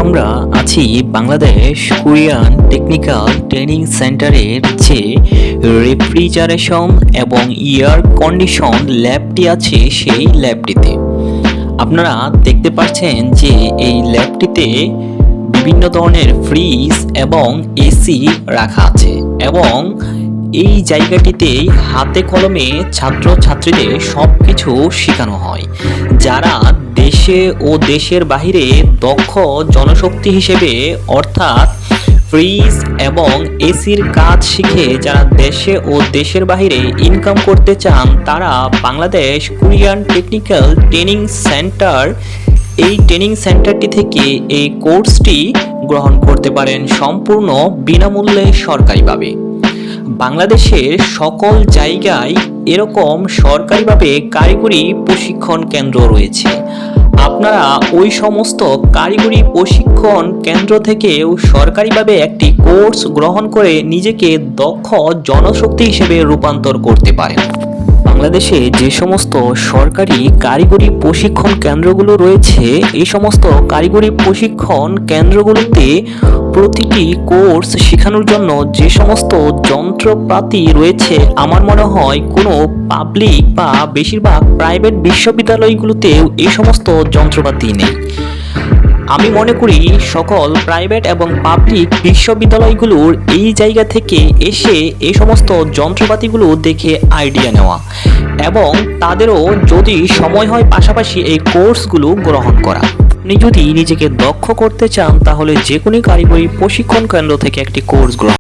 আমরা আছি Bangladesh Korean technical training সেন্টারের যে রেফ্রিজারেশন এবং এয়ার কন্ডিশন ল্যাবটি আছে সেই ল্যাবটিতে। আপনারা দেখতে পাচ্ছেন যে এই ল্যাবটিতে বিভিন্ন ধরনের ফ্রিজ এবং এসি রাখা আছে এবং এই জায়গাটিতেই হাতে কলমে ছাত্রছাত্রীদের সব কিছু শেখানো হয়। যারা দেশে ও দেশের বাইরে দক্ষ জনশক্তি হিসেবে অর্থাৎ ফ্রিজ এবং এসির কাজ শিখে যারা দেশে ও দেশের বাইরে ইনকাম করতে চান, তারা Bangladesh Korean technical training centre এই ট্রেনিং সেন্টারটি থেকে এই কোর্সটি গ্রহণ করতে পারেন সম্পূর্ণ বিনামূল্যে সরকারিভাবে। বাংলাদেশের সকল জায়গায় এরকম সরকারিভাবে কারিগরি প্রশিক্ষণ কেন্দ্র রয়েছে। আপনারা ওই সমস্ত কারিগরি প্রশিক্ষণ কেন্দ্র থেকেও সরকারিভাবে একটি কোর্স গ্রহণ করে নিজেকে দক্ষ জনশক্তি হিসেবে রূপান্তর করতে পারেন। বাংলাদেশে যে সমস্ত সরকারি কারিগরি প্রশিক্ষণ কেন্দ্রগুলো রয়েছে, এই সমস্ত কারিগরি প্রশিক্ষণ কেন্দ্রগুলোতে প্রতিটি কোর্স শেখানোর জন্য যে সমস্ত যন্ত্রপাতি রয়েছে, আমার মনে হয় কোনো পাবলিক বা বেশিরভাগ প্রাইভেট বিশ্ববিদ্যালয়গুলোতেও এই সমস্ত যন্ত্রপাতি নেই। আমি মনে করি সকল প্রাইভেট এবং পাবলিক বিশ্ববিদ্যালয়গুলোর এই জায়গা থেকে এসে এই সমস্ত যন্ত্রপাতিগুলো দেখে আইডিয়া নেওয়া এবং তাদেরও যদি সময় হয় পাশাপাশি এই কোর্সগুলো গ্রহণ করা। আপনি যদি নিজেকে দক্ষ করতে চান তাহলে যে কোনো কারিগরি প্রশিক্ষণ কেন্দ্র থেকে একটি কোর্স গ্রহণ